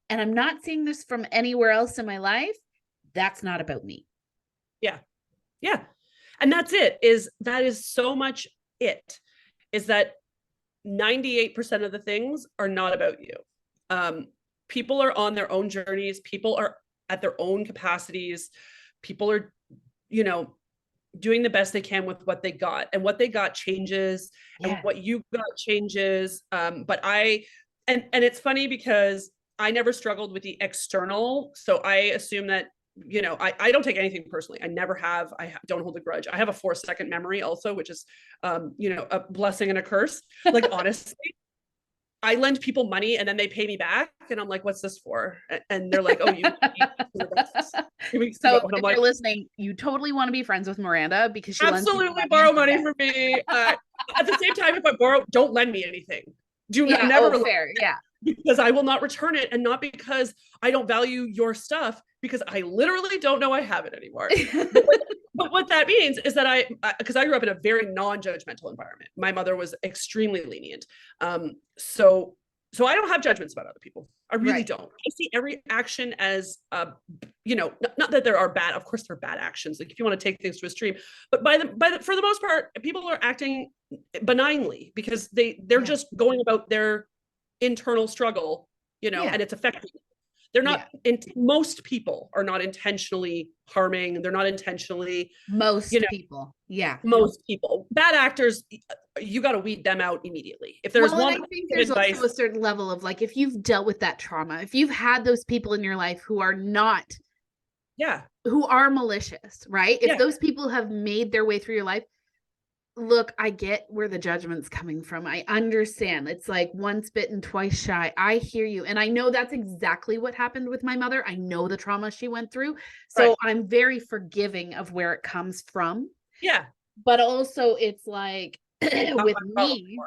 Speaker 1: and I'm not seeing this from anywhere else in my life, that's not about me.
Speaker 2: Yeah. Yeah. And that's it, that is so much is that 98% of the things are not about you. People are on their own journeys. People are at their own capacities. People are, doing the best they can with what they got, and what they got changes, and what you got changes. And it's funny because I never struggled with the external. So I assume that, I don't take anything personally. I never have. I don't hold a grudge. I have a 4-second memory also, which is, a blessing and a curse. Like, honestly, I lend people money and then they pay me back. And I'm like, what's this for? And they're like, oh, you.
Speaker 1: So if you're listening, you totally want to be friends with Miranda because she
Speaker 2: absolutely borrow money from me. At the same time, if I borrow, don't lend me anything. Never
Speaker 1: fair. Yeah.
Speaker 2: Because I will not return it, and not because I don't value your stuff, because I literally don't know I have it anymore. But what that means is that because I grew up in a very non-judgmental environment. My mother was extremely lenient. So I don't have judgments about other people. I really don't. I see every action as, not that there are bad, of course there are bad actions. Like if you want to take things to a extreme, but for the most part, people are acting benignly because they're just going about their internal struggle, and it's affecting them. They're not, most people are not intentionally harming. They're not intentionally,
Speaker 1: most people.
Speaker 2: Bad actors, you got to weed them out immediately. If there's one,
Speaker 1: I think there's also a certain level of like, if you've dealt with that trauma, if you've had those people in your life who are not, who are malicious, right? If those people have made their way through your life, look, I get where the judgment's coming from. I understand. It's like once bitten, twice shy. I hear you. And I know that's exactly what happened with my mother. I know the trauma she went through. So I'm very forgiving of where it comes from.
Speaker 2: Yeah.
Speaker 1: But also it's like with me,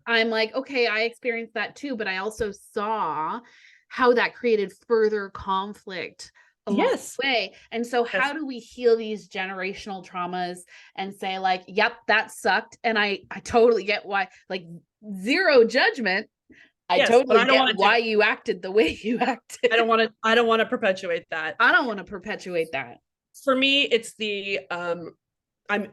Speaker 1: I'm like, okay, I experienced that too. But I also saw how that created further conflict along the way. And so how do we heal these generational traumas and say like, yep, that sucked. And I totally get why, like, zero judgment. I totally get why you acted the way you acted.
Speaker 2: I don't want to perpetuate that.
Speaker 1: I don't want to perpetuate that.
Speaker 2: For me, it's I'm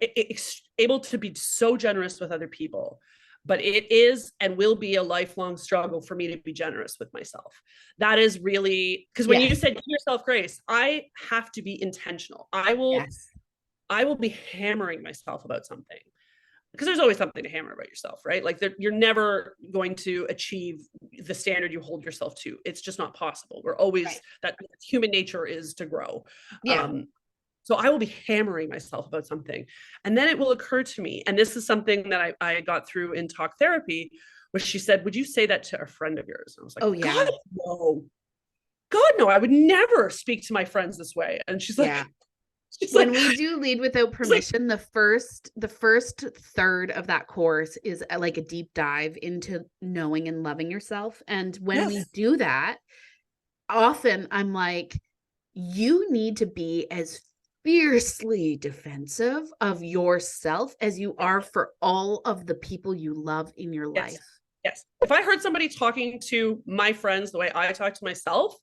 Speaker 2: able to be so generous with other people, but it is and will be a lifelong struggle for me to be generous with myself. That is really, because when you said give yourself grace, I have to be intentional. I will be hammering myself about something, because there's always something to hammer about yourself, right? Like you're never going to achieve the standard you hold yourself to. It's just not possible. We're always, that human nature is to grow. So I will be hammering myself about something. And then it will occur to me, and this is something that I got through in talk therapy, where she said, would you say that to a friend of yours? And I was like, oh yeah, God, no, I would never speak to my friends this way. And she's like,
Speaker 1: When we do lead without permission, the first third of that course is like a deep dive into knowing and loving yourself. And when we do that, often I'm like, you need to be as fiercely defensive of yourself as you are for all of the people you love in your life.
Speaker 2: Yes. If I heard somebody talking to my friends the way I talk to myself,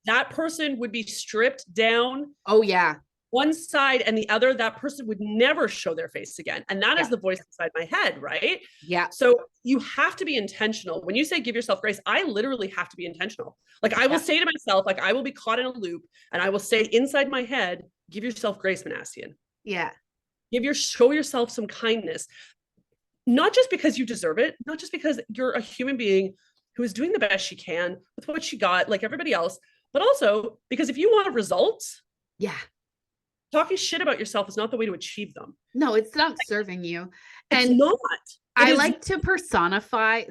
Speaker 2: that person would be stripped down.
Speaker 1: Oh, yeah.
Speaker 2: One side and the other, that person would never show their face again. And that is the voice inside my head, right?
Speaker 1: Yeah.
Speaker 2: So you have to be intentional. When you say give yourself grace, I literally have to be intentional. Like I will say to myself, like I will be caught in a loop and I will say inside my head, give yourself grace, Minassian.
Speaker 1: Yeah.
Speaker 2: Show yourself some kindness. Not just because you deserve it, not just because you're a human being who is doing the best she can with what she got, like everybody else, but also because if you want results, talking shit about yourself is not the way to achieve them.
Speaker 1: No, it's not serving you.
Speaker 2: It's not.
Speaker 1: I like to personify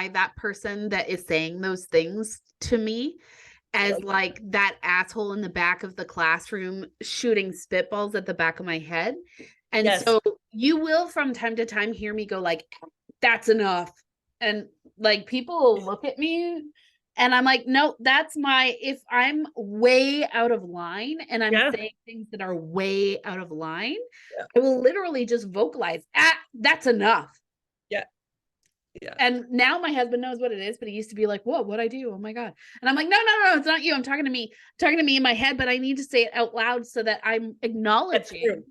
Speaker 1: that person that is saying those things to me as like that asshole in the back of the classroom shooting spitballs at the back of my head. And so you will from time to time hear me go like, that's enough. And like people will look at me and I'm like, no, that's if I'm way out of line and I'm saying things that are way out of line, I will literally just vocalize, that's enough.
Speaker 2: Yeah.
Speaker 1: And now my husband knows what it is, but he used to be like, whoa, what'd I do? Oh my God. And I'm like, no, it's not you. I'm talking to me in my head, but I need to say it out loud so that I'm acknowledging.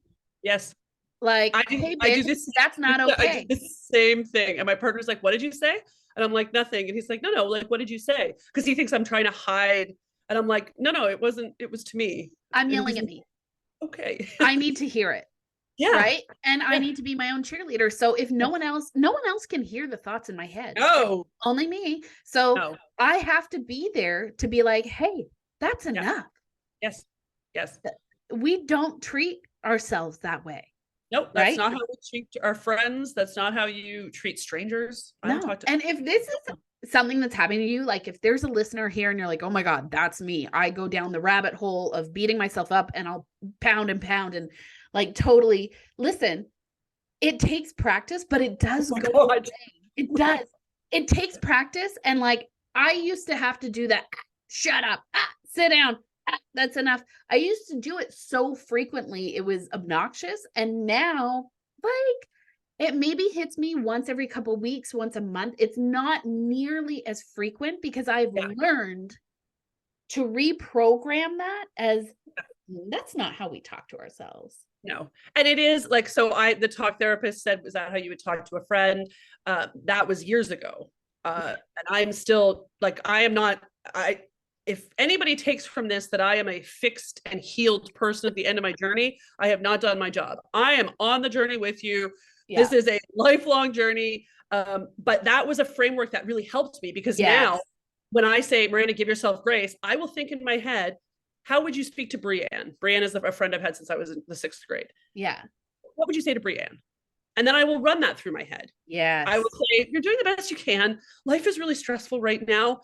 Speaker 2: Yes.
Speaker 1: Like, hey, bitch, I do this, that's not okay.
Speaker 2: I do the same thing. And my partner's like, what did you say? And I'm like, nothing. And he's like, no, like, what did you say? Because he thinks I'm trying to hide. And I'm like, no, it wasn't. It was to me.
Speaker 1: I'm yelling at me.
Speaker 2: Okay.
Speaker 1: I need to hear it. Yeah. Right. And I need to be my own cheerleader. So if no one else can hear the thoughts in my head.
Speaker 2: No.
Speaker 1: Only me. So I have to be there to be like, hey, that's enough.
Speaker 2: Yes.
Speaker 1: We don't treat ourselves that way.
Speaker 2: Nope, that's not how we treat our friends. That's not how you treat strangers.
Speaker 1: No. And if this is something that's happening to you, like if there's a listener here and you're like, oh my God, that's me. I go down the rabbit hole of beating myself up and I'll pound and like totally listen. It takes practice, but it does go away. It does. It takes practice. And like, I used to have to do that. Shut up. Sit down. That's enough. I used to do it so frequently, it was obnoxious. And now, like, it maybe hits me once every couple of weeks, once a month. It's not nearly as frequent because I've learned to reprogram that as that's not how we talk to ourselves.
Speaker 2: No. And it is like, so the talk therapist said, was that how you would talk to a friend? That was years ago. And I'm still like, if anybody takes from this that I am a fixed and healed person at the end of my journey, I have not done my job. I am on the journey with you. Yeah. This is a lifelong journey. But that was a framework that really helped me because now when I say, Miranda, give yourself grace, I will think in my head, how would you speak to Brianne? Brianne is a friend I've had since I was in the 6th grade.
Speaker 1: Yeah.
Speaker 2: What would you say to Brianne? And then I will run that through my head.
Speaker 1: Yeah.
Speaker 2: I will say, you're doing the best you can. Life is really stressful right now.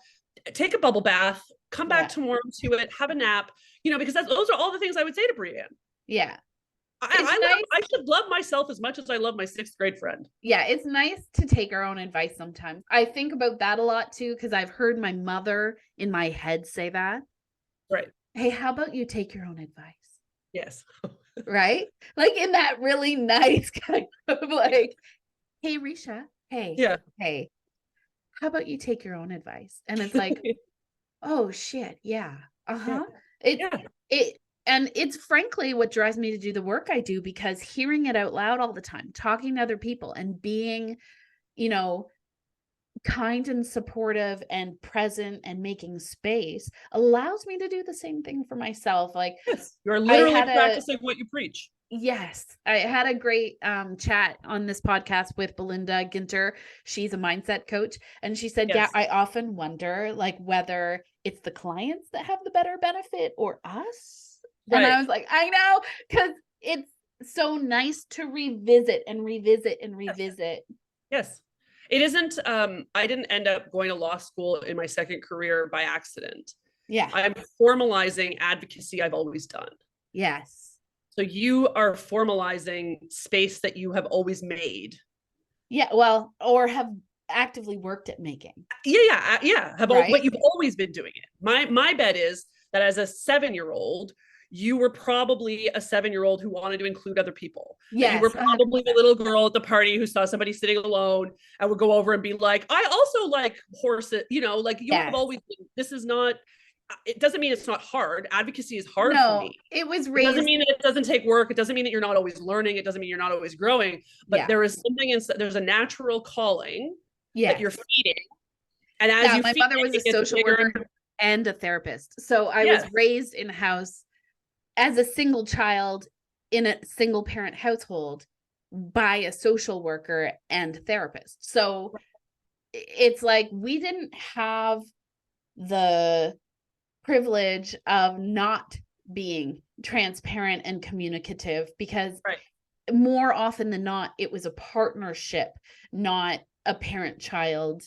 Speaker 2: Take a bubble bath, come back tomorrow to it, have a nap, because those are all the things I would say to Brianne.
Speaker 1: Yeah.
Speaker 2: I should love myself as much as I love my 6th grade friend.
Speaker 1: Yeah. It's nice to take our own advice sometimes. I think about that a lot too, because I've heard my mother in my head say that.
Speaker 2: Right.
Speaker 1: Hey, how about you take your own advice?
Speaker 2: Yes.
Speaker 1: Right? Like in that really nice kind of like, hey, Risha, hey, how about you take your own advice? And it's like, oh shit. Yeah. Uh-huh. And it's frankly what drives me to do the work I do, because hearing it out loud all the time, talking to other people and being, kind and supportive and present and making space allows me to do the same thing for myself. Like
Speaker 2: you're literally practicing what you preach.
Speaker 1: Yes. I had a great chat on this podcast with Belinda Ginter. She's a mindset coach. And she said, I often wonder like whether it's the clients that have the better benefit or us. Right. And I was like, I know, because it's so nice to revisit and revisit and revisit.
Speaker 2: Yes. It isn't, I didn't end up going to law school in my second career by accident.
Speaker 1: Yeah.
Speaker 2: I'm formalizing advocacy I've always done.
Speaker 1: Yes.
Speaker 2: So you are formalizing space that you have always made.
Speaker 1: Yeah. Well, or have actively worked at making.
Speaker 2: Yeah.
Speaker 1: Right?
Speaker 2: But you've always been doing it. My bet is that as a 7-year-old, you were probably a 7-year-old who wanted to include other people.
Speaker 1: Yes,
Speaker 2: you were probably 100%. The little girl at the party who saw somebody sitting alone and would go over and be like, I also like horses, you know, like you have always been, this is not, it doesn't mean it's not hard. Advocacy is hard for me.
Speaker 1: It was raised.
Speaker 2: It doesn't mean that it doesn't take work. It doesn't mean that you're not always learning. It doesn't mean you're not always growing, but there is something, there's a natural calling that you're feeding. And as you
Speaker 1: my mother was a social worker and a therapist. So I was raised in a house as a single child in a single parent household by a social worker and therapist. So it's like we didn't have the privilege of not being transparent and communicative, because more often than not, it was a partnership, not a parent-child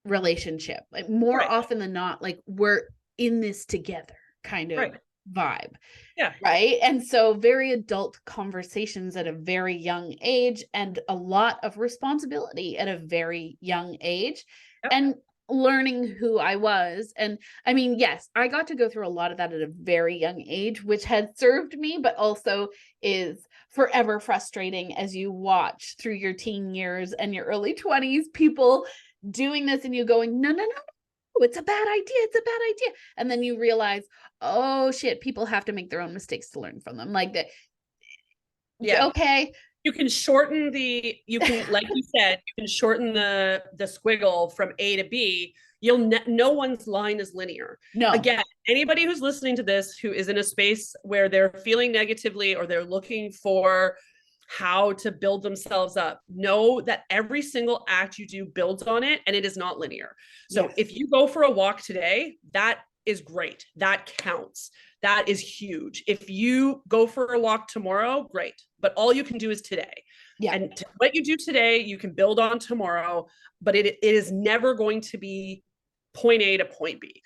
Speaker 1: relationship. Like more often than not, like we're in this together kind of vibe.
Speaker 2: Yeah.
Speaker 1: Right. And so very adult conversations at a very young age, and a lot of responsibility at a very young age, and learning who I was. And I mean, yes, I got to go through a lot of that at a very young age, which had served me, but also is forever frustrating as you watch through your teen years and your early 20s, people doing this and you going, no, it's a bad idea. And then you realize, oh shit, people have to make their own mistakes to learn from them. Like that.
Speaker 2: Yeah.
Speaker 1: Okay.
Speaker 2: You can shorten like you said, you can shorten the squiggle from A to B. No one's line is linear.
Speaker 1: No.
Speaker 2: Again, anybody who's listening to this who is in a space where they're feeling negatively or they're looking for how to build themselves up, know that every single act you do builds on it, and it is not linear. So if you go for a walk today, that is great. That counts. That is huge. If you go for a walk tomorrow, great. But all you can do is today.
Speaker 1: Yeah.
Speaker 2: And what you do today, you can build on tomorrow, but it is never going to be point A to point B.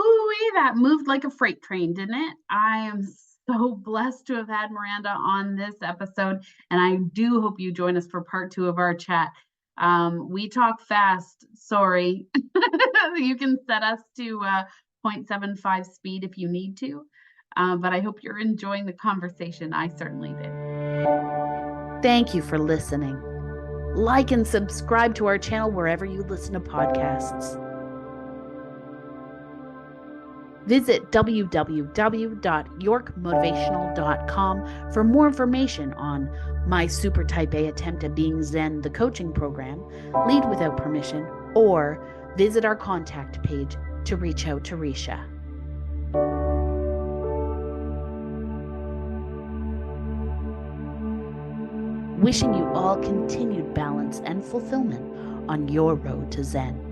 Speaker 3: Ooh, that moved like a freight train, didn't it? I am so blessed to have had Miranda on this episode, and I do hope you join us for part 2 of our chat. We talk fast. Sorry. You can set us to 0.75 speed if you need to, but I hope you're enjoying the conversation. I certainly did.
Speaker 1: Thank you for listening. Like and subscribe to our channel wherever you listen to podcasts. Visit www.yorkmotivational.com for more information on my Super Type A Attempt at Being Zen, the coaching program, Lead Without Permission, or visit our contact page to reach out to Risha. Wishing you all continued balance and fulfillment on your road to Zen.